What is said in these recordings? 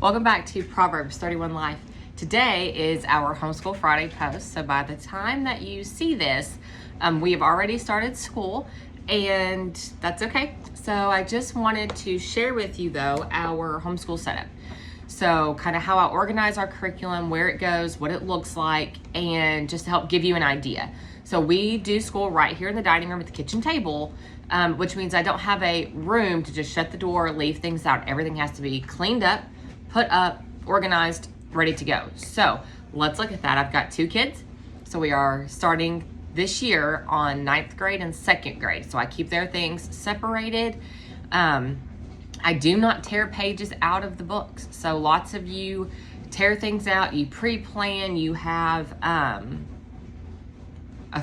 Welcome back to Proverbs 31 Life. Today is our Homeschool Friday post, so by the time that you see this, we have already started school, and that's okay. So I just wanted to share with you, though, our homeschool setup. So kind of how I organize our curriculum, where it goes, what it looks like, and just to help give you an idea. So we do school right here in the dining room at the kitchen table, which means I don't have a room to just shut the door, leave things out. Everything has to be cleaned up, put up, organized, ready to go. So let's look at that. I've got 2 kids. So we are starting this year on 9th grade and 2nd grade. So I keep their things separated. I do not tear pages out of the books. So lots of you tear things out, you pre-plan, you have a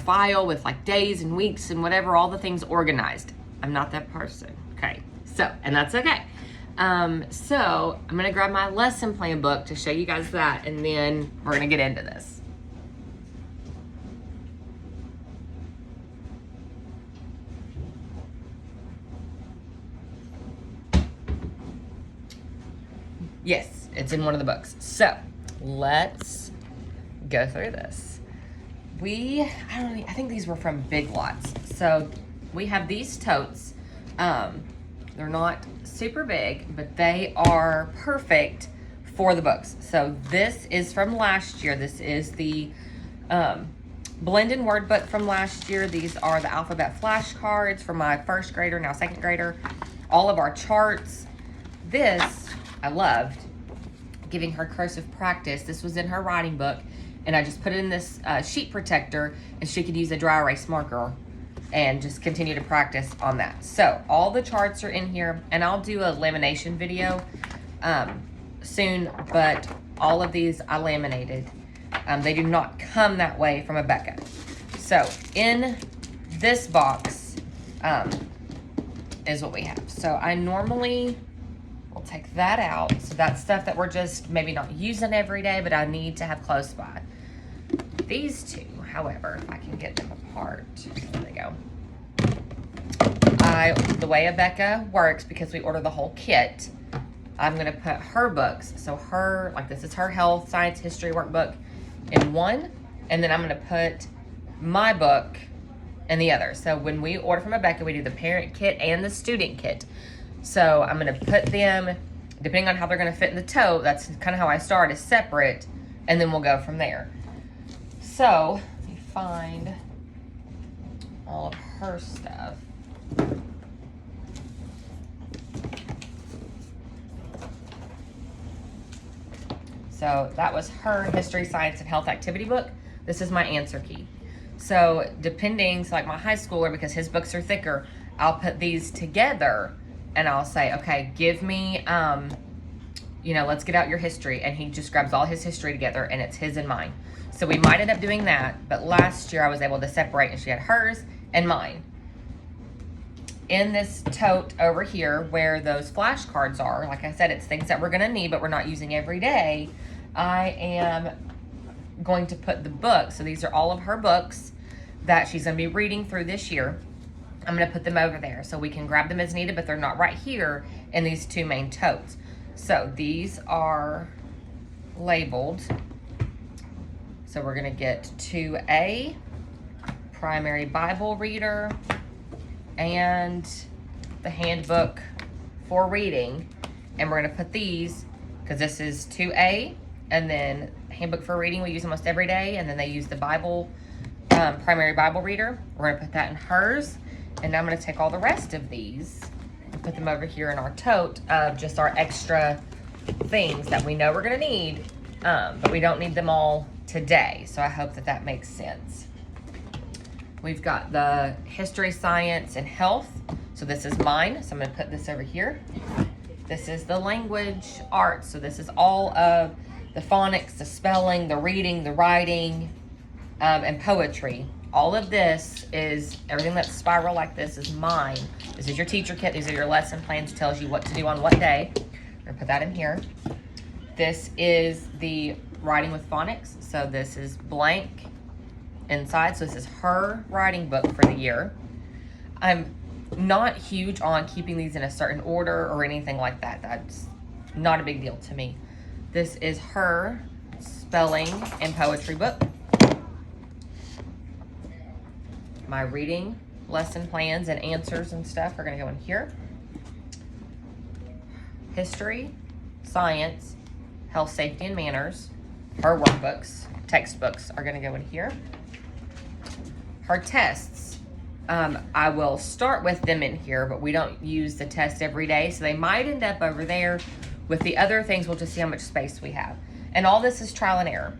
file with like days and weeks and whatever, all the things organized. I'm not that person, okay? So, and that's okay. So I'm gonna grab my lesson plan book to show you guys that, and then we're gonna get into this. Yes, it's in one of the books. So let's go through this. I think these were from Big Lots. So we have these totes. They're not super big, but they are perfect for the books. So this is from last year. This is the Blend and Word book from last year. These are the alphabet flashcards for my 1st grader, now 2nd grader. All of our charts. This, I loved, giving her cursive practice. This was in her writing book, and I just put it in this sheet protector, and she could use a dry erase marker and just continue to practice on that. So all the charts are in here, and I'll do a lamination video soon, but all of these I laminated. They do not come that way from Abeka. So in this box is what we have. So I normally will take that out. So that's stuff that we're just maybe not using every day, but I need to have close by. These two, however, if I can get them apart, there they go. The way Abeka works, because we order the whole kit, I'm gonna put her books, so this is her health, science, history workbook in one, and then I'm gonna put my book in the other. So when we order from Abeka, we do the parent kit and the student kit. So I'm gonna put them, depending on how they're gonna fit in the tote, that's kind of how I start, is separate, and then we'll go from there. So, let me find all of her stuff. So that was her history, science, and health activity book. This is my answer key. So depending, so like my high schooler, because his books are thicker, I'll put these together and I'll say, okay, give me, let's get out your history. And he just grabs all his history together, and it's his and mine. So we might end up doing that, but last year I was able to separate, and she had hers and mine. In this tote over here where those flashcards are, like I said, it's things that we're gonna need, but we're not using every day. I am going to put the books. So these are all of her books that she's gonna be reading through this year. I'm gonna put them over there so we can grab them as needed, but they're not right here in these 2 main totes. So these are labeled. So we're gonna get 2A, primary Bible reader, and the handbook for reading. And we're gonna put these, because this is 2A, and then handbook for reading we use almost every day, and then they use the Bible, primary Bible reader. We're gonna put that in hers, and now I'm gonna take all the rest of these and put them over here in our tote of just our extra things that we know we're gonna need, but we don't need them all today. So I hope that that makes sense. We've got the history, science, and health. So this is mine. So I'm gonna put this over here. This is the language arts. So this is all of the phonics, the spelling, the reading, the writing, and poetry. All of this is, everything that's spiral like this is mine. This is your teacher kit. These are your lesson plans. It tells you what to do on what day. We're gonna put that in here. This is the writing with phonics. So this is blank inside. So this is her writing book for the year. I'm not huge on keeping these in a certain order or anything like that. That's not a big deal to me. This is her spelling and poetry book. My reading lesson plans and answers and stuff are going to go in here. History, science, health, safety, and manners. Her workbooks, textbooks are going to go in here. Her tests, I will start with them in here, but we don't use the test every day, so they might end up over there. With the other things, we'll just see how much space we have. And all this is trial and error.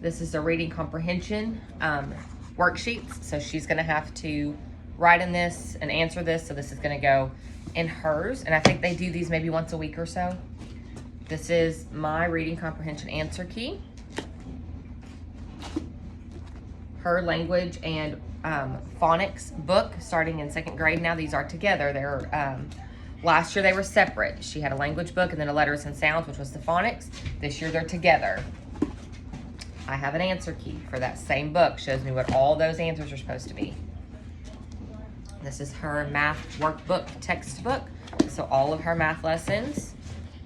This is the reading comprehension worksheets, so she's going to have to write in this and answer this, so this is going to go in hers, and I think they do these maybe once a week or so. This is my reading comprehension answer key. Her language and phonics book, starting in 2nd grade now. These are together. They're last year they were separate. She had a language book and then a letters and sounds, which was the phonics. This year they're together. I have an answer key for that same book. Shows me what all those answers are supposed to be. This is her math workbook textbook. So all of her math lessons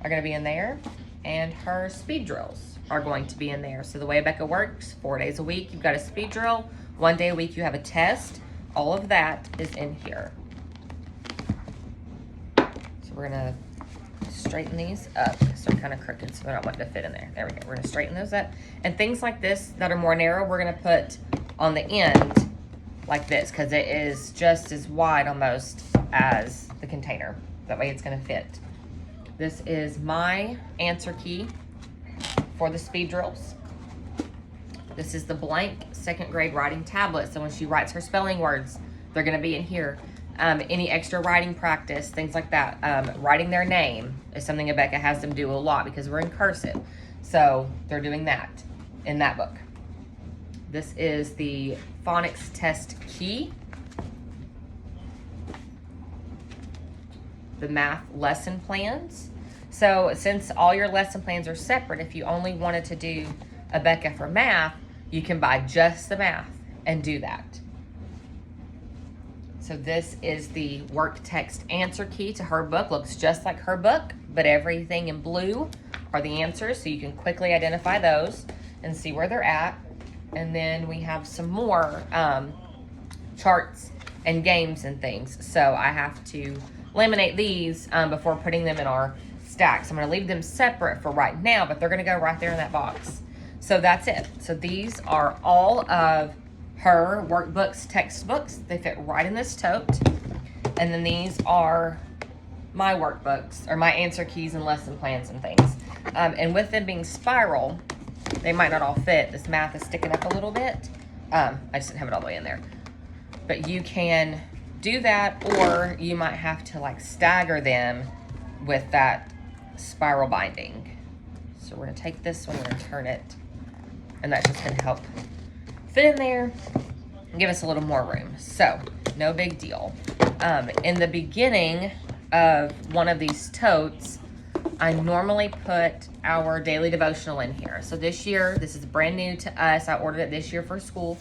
are going to be in there. And her speed drills are going to be in there. So the way Becca works, 4 days a week, you've got a speed drill. 1 day a week, you have a test. All of that is in here. So we're going to straighten these up because they're kind of crooked, so they're not wanting to fit in there. There we go. We're going to straighten those up. And things like this that are more narrow, we're going to put on the end like this, because it is just as wide almost as the container. That way it's going to fit. This is my answer key for the speed drills. This is the blank 2nd grade writing tablet. So when she writes her spelling words, they're going to be in here. Any extra writing practice, things like that. Writing their name is something Rebecca has them do a lot because we're in cursive. So they're doing that in that book. This is the phonics test key. The math lesson plans. So since all your lesson plans are separate, if you only wanted to do a Becca for math, you can buy just the math and do that. So this is the work text answer key to her book. Looks just like her book, but everything in blue are the answers, so you can quickly identify those and see where they're at. And then we have some more charts and games and things. So I have to laminate these before putting them in our stacks. I'm going to leave them separate for right now, but they're going to go right there in that box. So that's it. So these are all of her workbooks, textbooks. They fit right in this tote. And then these are my workbooks, or my answer keys and lesson plans and things. And with them being spiral, they might not all fit. This math is sticking up a little bit. I just didn't have it all the way in there. But you can do that, or you might have to like stagger them with that spiral binding. So we're gonna take this one, we're gonna turn it, and that's just gonna help fit in there and give us a little more room. So no big deal. In the beginning of one of these totes, I normally put our daily devotional in here. So this year, this is brand new to us. I ordered it this year for school.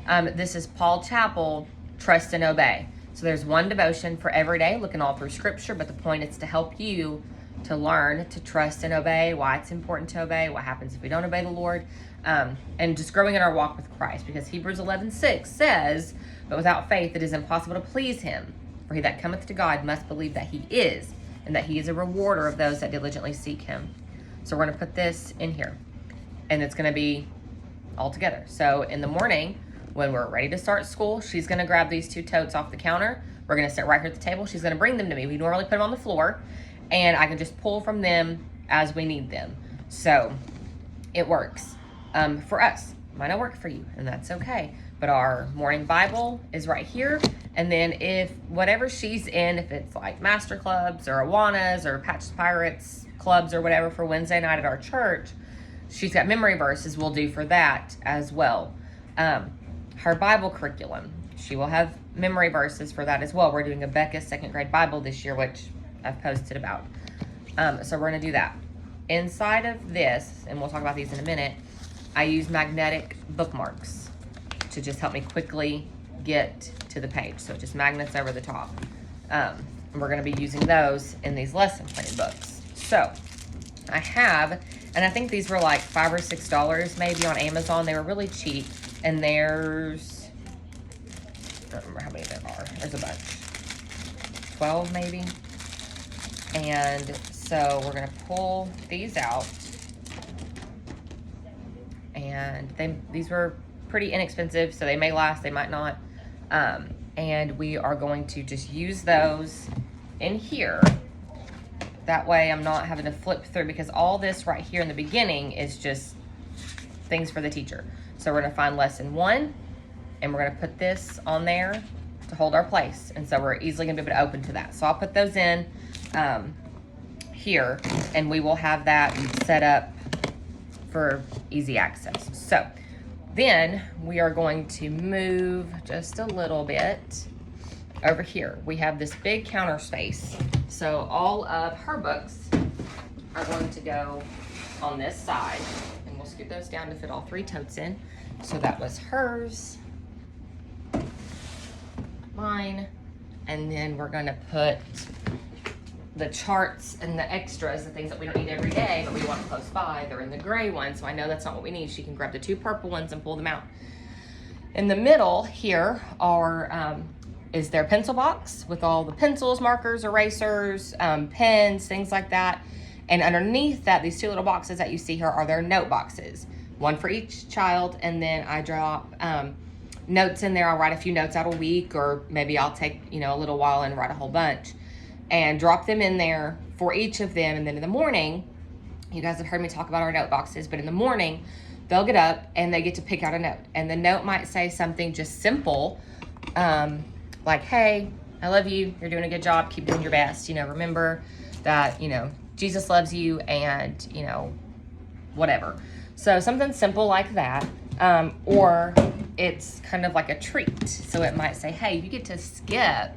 This is Paul Chappell, Trust and Obey. So there's one devotion for every day, looking all through scripture, but the point is to help you to learn to trust and obey, why it's important to obey, what happens if we don't obey the Lord, and just growing in our walk with Christ, because Hebrews 11:6 says, but without faith it is impossible to please him. For he that cometh to God must believe that he is, and that he is a rewarder of those that diligently seek him. So we're going to put this in here, and it's going to be all together. So in the morning, when we're ready to start school, she's going to grab these two totes off the counter. We're going to sit right here at the table. She's going to bring them to me. We normally put them on the floor, and I can just pull from them as we need them. So it works for us. Might not work for you, and that's okay. But our morning Bible is right here. And then if whatever she's in, if it's like master clubs or Awanas or Patches Pirates clubs or whatever for Wednesday night at our church, she's got memory verses we'll do for that as well. Her Bible curriculum, she will have memory verses for that as well. We're doing a Becca 2nd grade Bible this year, which I've posted about. So we're going to do that. Inside of this, and we'll talk about these in a minute, I use magnetic bookmarks to just help me quickly get to the page. So it just magnets over the top. And we're going to be using those in these lesson plan books. So I have And I think these were like $5 or $6 maybe on Amazon. They were really cheap. And there's, I don't remember how many there are. There's a bunch. 12 maybe. And so we're gonna pull these out. And these were pretty inexpensive, so they may last, they might not. And we are going to just use those in here. That way I'm not having to flip through, because all this right here in the beginning is just things for the teacher. So we're gonna find lesson 1, and we're gonna put this on there to hold our place. And so we're easily gonna be able to open to that. So I'll put those in here, and we will have that set up for easy access. So then we are going to move just a little bit over here. We have this big counter space. So all of her books are going to go on this side, and we'll scoot those down to fit all 3 totes in. So that was hers, mine, and then we're gonna put the charts and the extras, the things that we don't need every day, but we want close by. They're in the gray one, so I know that's not what we need. She can grab the 2 purple ones and pull them out. In the middle here are is their pencil box with all the pencils, markers, erasers, pens, things like that. And underneath that, these 2 little boxes that you see here are their note boxes, 1 for each child. And then I drop notes in there. I'll write a few notes out a week, or maybe I'll take, you know, a little while and write a whole bunch, and drop them in there for each of them. And then in the morning, you guys have heard me talk about our note boxes, but in the morning, they'll get up and they get to pick out a note. And the note might say something just simple, like, hey, I love you, you're doing a good job, keep doing your best. You know, remember that, you know, Jesus loves you, and, you know, whatever. So something simple like that. Or it's kind of like a treat. So it might say, hey, you get to skip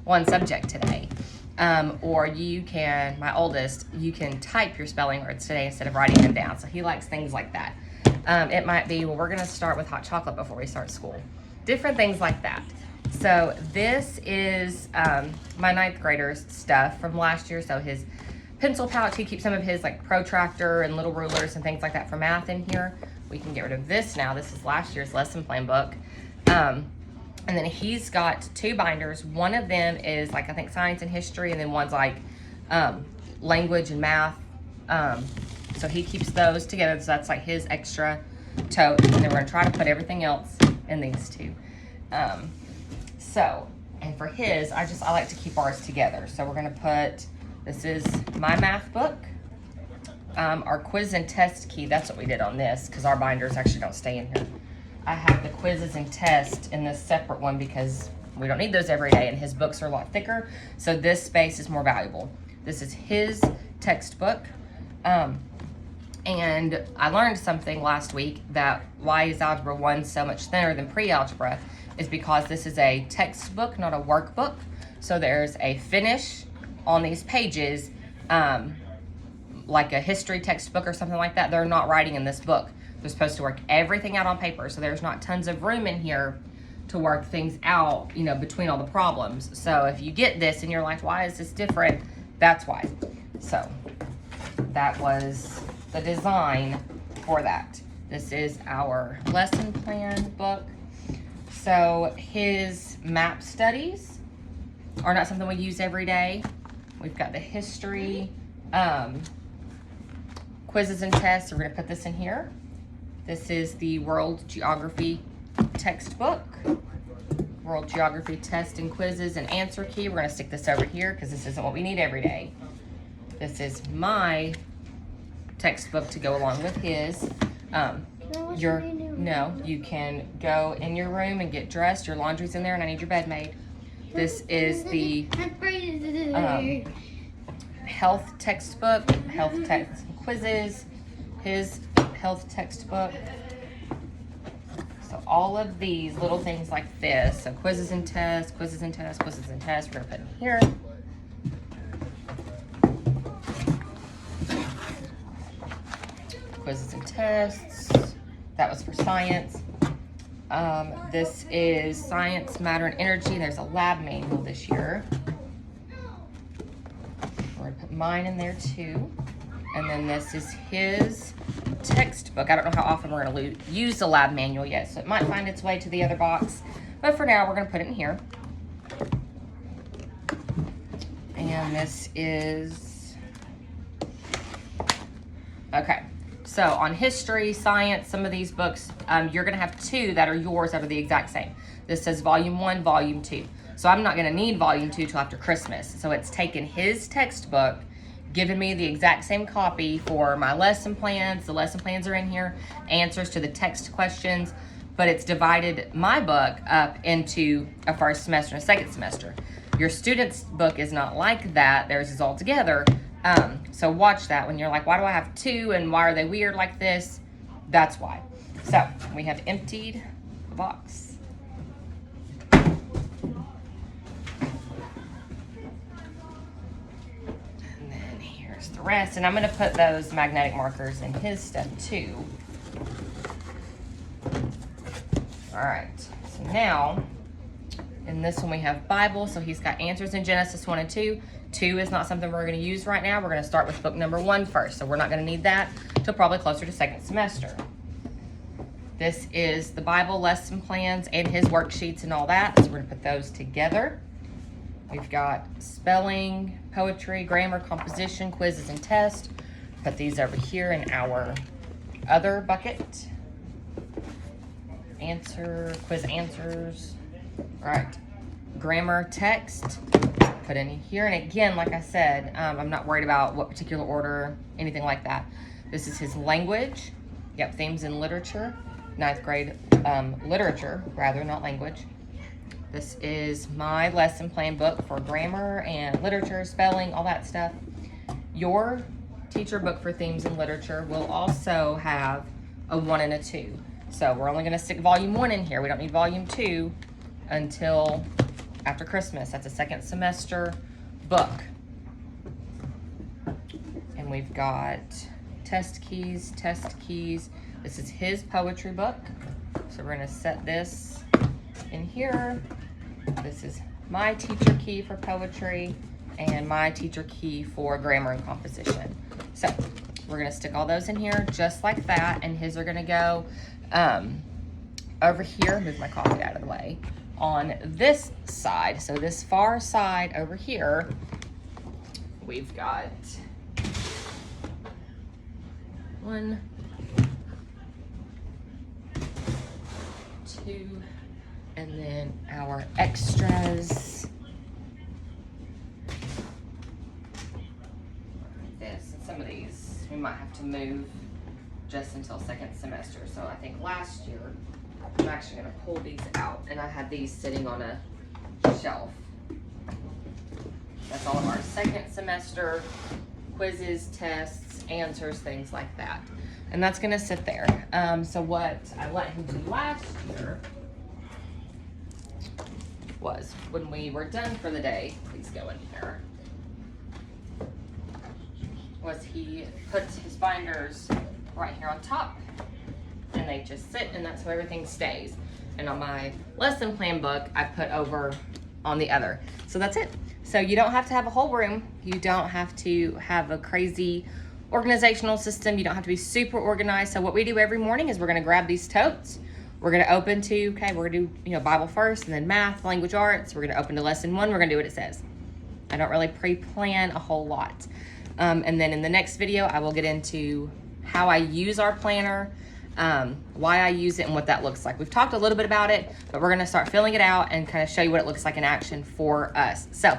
1 subject today. Or you can, my oldest, you can type your spelling words today instead of writing them down. So he likes things like that. It might be, well, we're gonna start with hot chocolate before we start school. Different things like that. So this is my 9th grader's stuff from last year. So his pencil pouch, he keeps some of his like protractor and little rulers and things like that for math in here. We can get rid of this now. This is last year's lesson plan book. And then he's got 2 binders. One of them is like, I think, science and history, and then one's like language and math. So he keeps those together. So that's like his extra tote. And then we're gonna try to put everything else in these 2. So, and for his, I like to keep ours together. So we're gonna put, this is my math book. Our quiz and test key, that's what we did on this, because our binders actually don't stay in here. I have the quizzes and test in this separate one because we don't need those every day, and his books are a lot thicker, so this space is more valuable. This is his textbook. And I learned something last week, that why is Algebra 1 so much thinner than pre-algebra is because this is a textbook, not a workbook. So there's a finish on these pages, like a history textbook or something like that. They're not writing in this book. They're supposed to work everything out on paper, so there's not tons of room in here to work things out, you know, between all the problems. So if you get this and you're like, why is this different? That's why. So that was the design for that. This is our lesson plan book. So his map studies are not something we use every day. We've got the history, quizzes and tests. So we're gonna put this in here. This is the World Geography textbook. World Geography test and quizzes and answer key. We're gonna stick this over here because this isn't what we need every day. This is my textbook to go along with his. No, you can go in your room and get dressed. Your laundry's in there, and I need your bed made. This is the health textbook, health text quizzes, his health textbook. So all of these little things like this, so quizzes and tests, quizzes and tests, quizzes and tests, we're gonna put in here. Quizzes and tests, that was for science. This is science, matter, and energy. There's a lab manual this year. We're gonna put mine in there too. And then this is his textbook. I don't know how often we're going to use the lab manual yet, so it might find its way to the other box. But for now, we're going to put it in here. And this is, okay. So on history, science, some of these books, you're going to have two that are yours that are the exact same. This says volume 1, volume 2. So I'm not going to need volume 2 till after Christmas. So it's taken his textbook, given me the exact same copy for my lesson plans. The lesson plans are in here, answers to the text questions, but it's divided my book up into a first semester and a second semester. Your student's book is not like that. Theirs is all together. So watch that when you're like, why do I have two and why are they weird like this? That's why. So we have emptied the box. And then here's the rest. And I'm going to put those magnetic markers in his stuff too. All right. So now in this one we have Bible. So he's got answers in Genesis 1 and 2. 2 is not something we're going to use right now. We're going to start with book number 1 first. So we're not going to need that till probably closer to second semester. This is the Bible lesson plans and his worksheets and all that. So we're going to put those together. We've got spelling, poetry, grammar, composition, quizzes, and tests. Put these over here in our other bucket. Quiz answers. All right. Grammar, text. Put in here. And again, like I said, I'm not worried about what particular order, anything like that. This is his language. Yep, themes in literature. 9th grade literature, rather, not language. This is my lesson plan book for grammar and literature, spelling, all that stuff. Your teacher book for themes in literature will also have a 1 and a 2. So we're only going to stick volume 1 in here. We don't need volume 2 until after Christmas. That's a second semester book. And we've got test keys. This is his poetry book. So we're going to set this in here. This is my teacher key for poetry and my teacher key for grammar and composition. So we're going to stick all those in here just like that. And his are going to go over here. Move my coffee out of the way. On this side, so this far side over here, we've got 1, 2, and then our extras. This and some of these we might have to move just until second semester. So I think last year, I'm actually going to pull these out, and I had these sitting on a shelf. That's all of our second semester quizzes, tests, answers, things like that. And that's going to sit there. So what I let him do last year was when we were done for the day, please go in here, was he puts his binders right here on top. And they just sit, and that's where everything stays. And on my lesson plan book, I put over on the other. So that's it. So you don't have to have a whole room. You don't have to have a crazy organizational system. You don't have to be super organized. So what we do every morning is we're going to grab these totes. We're going to open to, okay, we're going to do, Bible first, and then math, language arts. We're going to open to lesson 1. We're going to do what it says. I don't really pre-plan a whole lot. And then in the next video, I will get into how I use our planner, why I use it, and what that looks like. We've talked a little bit about it, but we're going to start filling it out and kind of show you what it looks like in action for us. So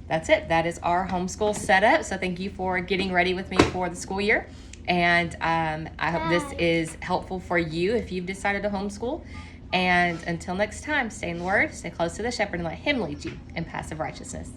that's it. That is our homeschool setup. So thank you for getting ready with me for the school year. And I hope this is helpful for you if you've decided to homeschool. And until next time, stay in the Word, stay close to the shepherd, and let Him lead you in paths of righteousness.